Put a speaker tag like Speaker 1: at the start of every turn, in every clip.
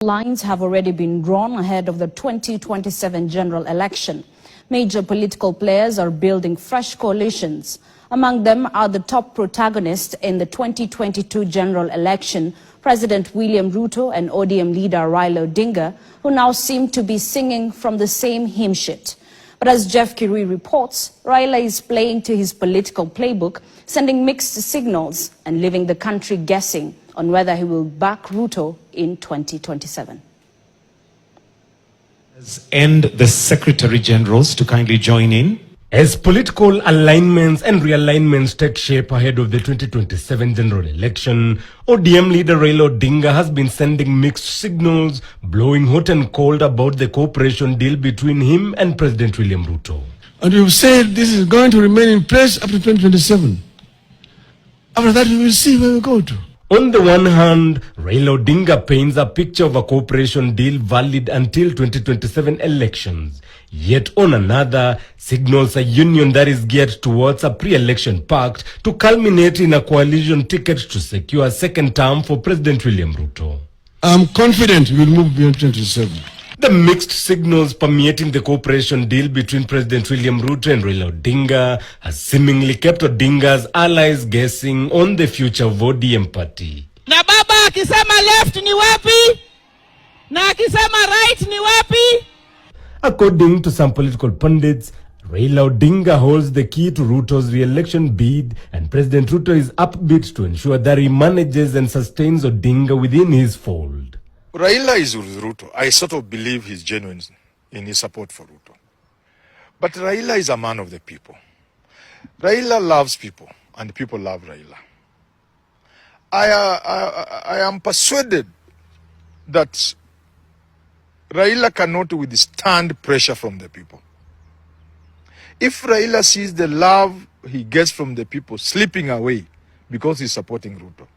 Speaker 1: Lines have already been drawn ahead of the 2027 general election. Major political players are building fresh coalitions. Among them are the top protagonists in the 2022 general election, President William Ruto and ODM leader Raila'S, who now seem to be singing from the same hymn sheet. But as Jeff Kirui reports, Raila is playing to his political playbook, sending mixed signals and leaving the country guessing on whether he will back Ruto in 2027.
Speaker 2: And the Secretary Generals to kindly join in.
Speaker 3: As political alignments and realignments take shape ahead of the 2027 general election, ODM leader Raila'S has been sending mixed signals, blowing hot and cold about the cooperation deal between him and President William Ruto.
Speaker 4: And you've said this is going to remain in place up to 2027. After that, we will see where we go to.
Speaker 3: On the one hand, Raila'S paints a picture of a cooperation deal valid until 2027 elections. Yet on another, signals a union that is geared towards a pre-election pact to culminate in a coalition ticket to secure a second term for President William Ruto.
Speaker 4: I'm confident we will move beyond 2027.
Speaker 3: The mixed signals permeating the cooperation deal between President William Ruto and Raila'S has seemingly kept Odinga's allies guessing on the future of ODM party.
Speaker 5: Na baba akisema left ni wapi? Na akisema right ni wapi?
Speaker 3: According to some political pundits, Raila'S holds the key to Ruto's re-election bid, and President Ruto is upbeat to ensure that he manages and sustains Odinga within his fold.
Speaker 6: Raila is with Ruto. I sort of believe he's genuine in his support for Ruto. But Raila is a man of the people. Raila loves people, and people love Raila. I am persuaded that Raila cannot withstand pressure from the people. If Raila sees the love he gets from the people slipping away because he's supporting Ruto,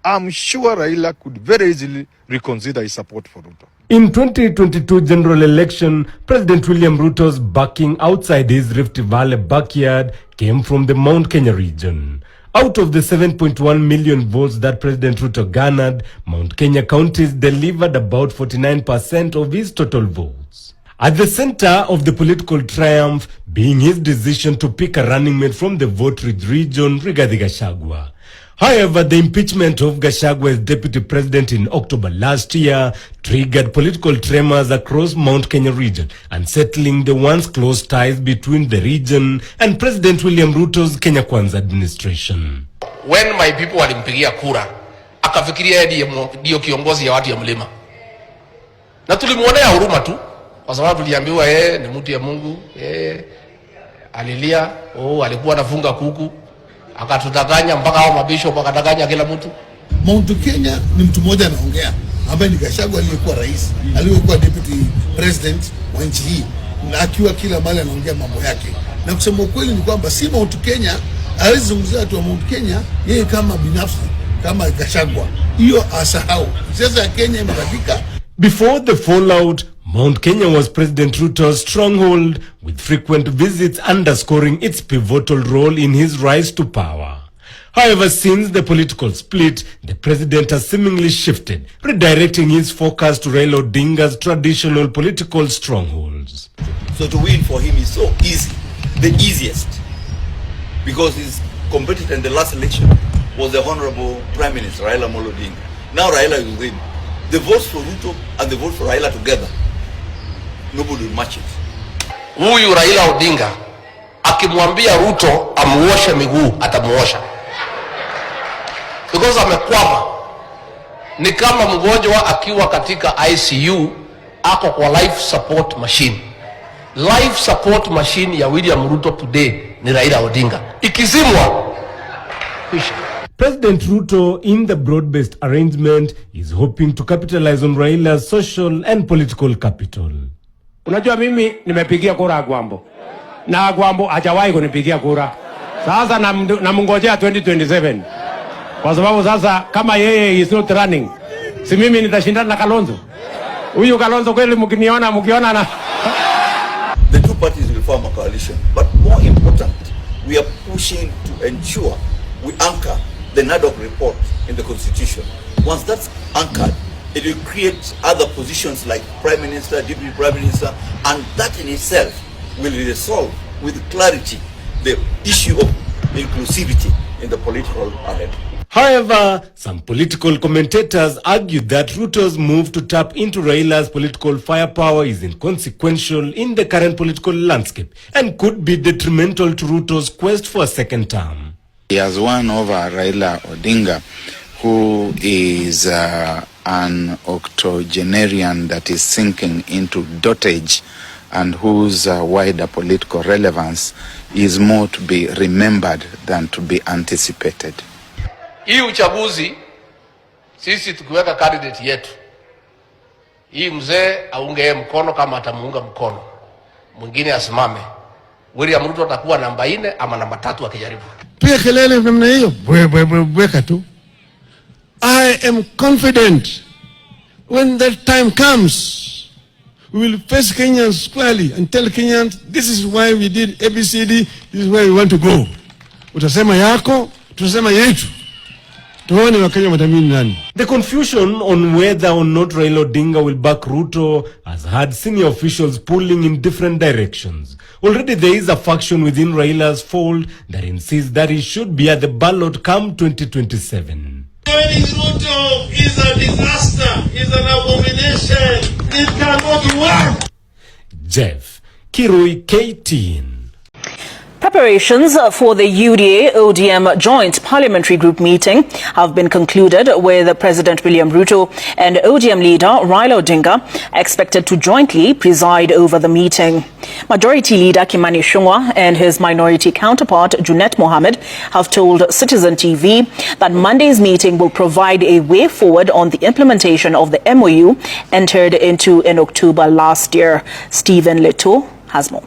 Speaker 6: I'm sure Raila could very easily reconsider his support for Ruto.
Speaker 3: In 2022 general election, President William Ruto's backing outside his Rift Valley backyard came from the Mount Kenya region. Out of the 7.1 million votes that President Ruto garnered, Mount Kenya counties delivered about 49% of his total votes. At the center of the political triumph being his decision to pick a running mate from the vote-rich region, Rigathi Gachagua. However, the impeachment of Gachagua as deputy president in October last year triggered political tremors across Mount Kenya region, unsettling the once close ties between the region and President William Ruto's Kenya Kwanza administration.
Speaker 7: When my people walimpigia kura, akafikiria ndio kiongozi ya watu ya mlima. Na tulimuonea huruma tu, kwa sababu tuliambiwa yeye ni mtu ya Mungu, alilia, alikuwa anafunga kuku. Akatudanganya mpaka hao mabishop akadanganya kila mtu.
Speaker 4: Mount Kenya ni mtu mmoja anaongea, ambaye ni Gachagua aliyekuwa rais, aliyekuwa deputy president wa nchi hii, na akiwa kila mahali anaongea mambo yake. Na kusema ukweli ni kwamba si Mount Kenya, hawezi zungumzia watu wa Mount Kenya yeye kama binafsi, kama Gachagua. Hiyo asahau. Siasa ya Kenya imebadilika.
Speaker 3: Before the fallout, Mount Kenya was President Ruto's stronghold, with frequent visits underscoring its pivotal role in his rise to power. However, since the political split, the president has seemingly shifted, redirecting his focus to Raila'S traditional political strongholds.
Speaker 8: So to win for him is so easy, the easiest, because his competitor in the last election was the Honorable Prime Minister Raila Odinga. Now Raila is with him. The votes for Ruto and the vote for Raila together, nobody will match it.
Speaker 7: Huyu Raila Odinga akimwambia Ruto amuoshe miguu atamuosha. Because amekwama. Ni kama mgonjwa akiwa katika ICU ako kwa life support machine. Life support machine ya William Ruto today ni Raila Odinga. Ikizimwa kwisha.
Speaker 3: President Ruto, in the broad-based arrangement, is hoping to capitalize on Raila's social and political capital.
Speaker 9: Unajua mimi nimepigia kura Agwambo. Na Agwambo hajawahi kunipigia kura. Sasa namngojea 2027. Kwa sababu sasa kama yeye is not running, si mimi nitashindana na Kalonzo. Huyu Kalonzo kweli mkiona na
Speaker 8: The two parties will form a coalition, but more important, we are pushing to ensure we anchor the NADCO report in the constitution. Once that's anchored, It will create other positions like Prime Minister, Deputy Prime Minister, and that in itself will resolve with clarity the issue of inclusivity in the political arena.
Speaker 3: However, some political commentators argued that Ruto's move to tap into Raila'S political firepower is inconsequential in the current political landscape and could be detrimental to Ruto's quest for a second term.
Speaker 10: He has won over Raila Odinga, who is an octogenarian that is sinking into dotage and whose wider political relevance is more to be remembered than to be anticipated.
Speaker 7: Hii uchaguzi sisi tukiweka candidate yetu, hii mzee aunge mkono, kama atamuunga mkono mwingine asimame, William Ruto atakuwa namba 4 ama namba 3 akijaribu.
Speaker 11: Pia kelele namna hiyo bweka tu. I am confident when that time comes, we will face Kenyans squarely and tell Kenyans this is why we did ABCD, this is where we want to go. Utasema yako, tutasema yetu.
Speaker 3: The confusion on whether or not Raila Odinga will back Ruto has had senior officials pulling in different directions. Already there is a faction within Raila's fold that insists that he should be at the ballot come 2027.
Speaker 11: Joining Ruto is a disaster, is an abomination. It cannot work.
Speaker 3: Jeff Kirui, KTN.
Speaker 12: Preparations for the UDA-ODM joint parliamentary group meeting have been concluded, with President William Ruto and ODM leader Raila Odinga expected to jointly preside over the meeting. Majority Leader Kimani Ichung'wah and his minority counterpart Junet Mohammed have told Citizen TV that Monday's meeting will provide a way forward on the implementation of the MOU entered into in October last year. Stephen Leto has more.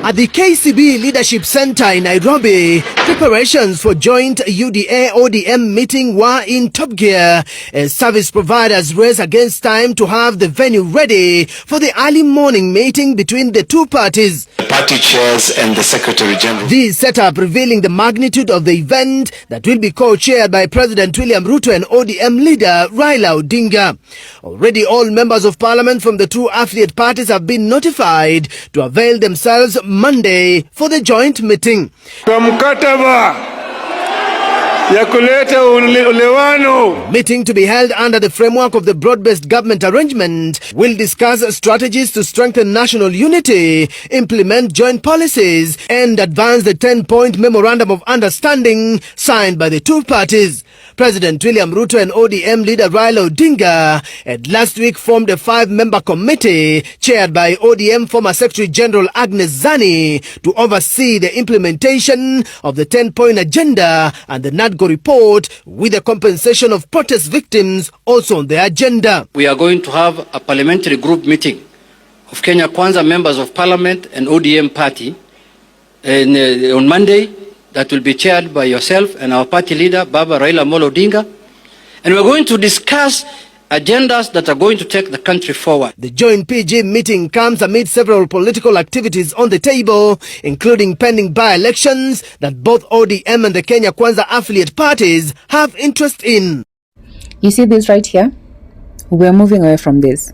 Speaker 13: At the KCB Leadership Center in Nairobi, preparations for joint UDA-ODM meeting were in top gear as service providers race against time to have the venue ready for the early morning meeting between the two parties.
Speaker 10: The party chairs and the Secretary General.
Speaker 13: This setup revealing the magnitude of the event that will be co-chaired by President William Ruto and ODM leader Raila Odinga. Already all members of parliament from the two affiliate parties have been notified to avail themselves Monday for the joint meeting. Meeting to be held under the framework of the broad-based government arrangement will discuss strategies to strengthen national unity, implement joint policies, and advance the 10-point memorandum of understanding signed by the two parties. President William Ruto and ODM leader Raila Odinga had last week formed a 5-member committee chaired by ODM former Secretary General Agnes Zani to oversee the implementation of the 10-point agenda and the NADCO report, with the compensation of protest victims also on the agenda.
Speaker 14: We are going to have a parliamentary group meeting of Kenya Kwanza members of parliament and ODM party on Monday. That will be chaired by yourself and our party leader, Baba Raila Amolo Odinga. And we're going to discuss agendas that are going to take the country forward.
Speaker 13: The joint PG meeting comes amid several political activities on the table, including pending by-elections that both ODM and the Kenya Kwanza affiliate parties have interest in.
Speaker 15: You see this right here? We're moving away from this.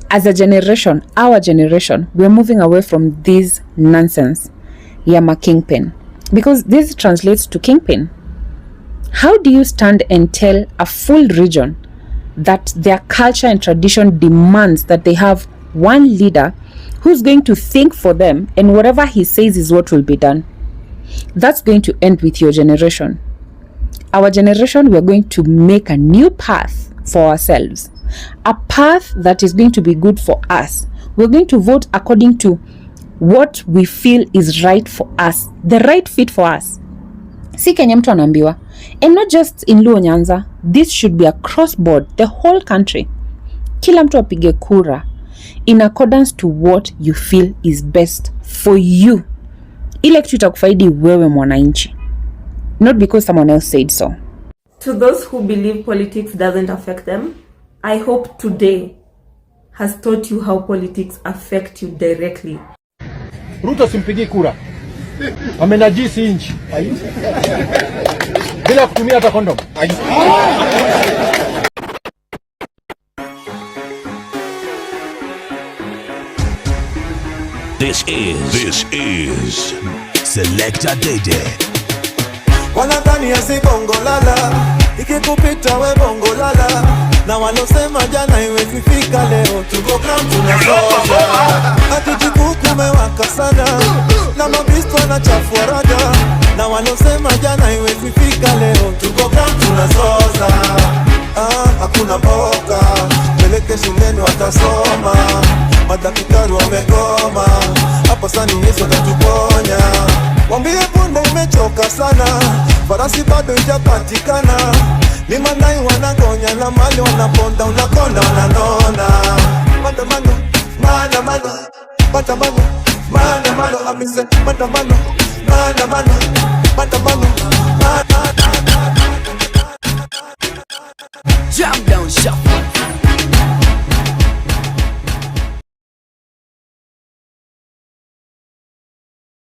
Speaker 15: As a generation, our generation, we're moving away from this nonsense. Yama kingpin. Because this translates to kingpin. How do you stand and tell a full region that their culture and tradition demands that they have one leader who's going to think for them, and whatever he says is what will be done? That's going to end with your generation. Our generation, we're going to make a new path for ourselves. A path that is going to be good for us. We're going to vote according to what we feel is right for us, the right fit for us. Si Kenya mtu anaambiwa. And not just in Luo Nyanza, this should be across board, the whole country. Kila mtu apige kura in accordance to what you feel is best for you. Ile kitu itakufaidi wewe mwananchi, not because someone else said so.
Speaker 16: To those who believe politics doesn't affect them, I hope today has taught you how politics affect you directly.
Speaker 9: Ruto simpigi kura. Amenajisi nchi. bila kutumia hata condom.
Speaker 17: This is Selector Dede.
Speaker 18: Wanadhani ya si bongo lala, ikikupita we bongo lala, na walosema jana iwezi fika leo, tuko ground tunasoja. Hatujikuku mewaka sana, na mabistu wanachafua rada, na walosema jana iwezi fika leo, tuko ground tunasoja. Hakuna boka, peleke shuleni watasoma, madaktari wamegoma, hapa sani Yesu atatuponya. Wambie punde imechoka sana, farasi bado ijapatikana, ni mandai wanagonya na mali wanaponda, unakonda wananona. Maandamano, maandamano, maandamano, maandamano, amise maandamano, maandamano, maandamano,
Speaker 19: Jam down, shout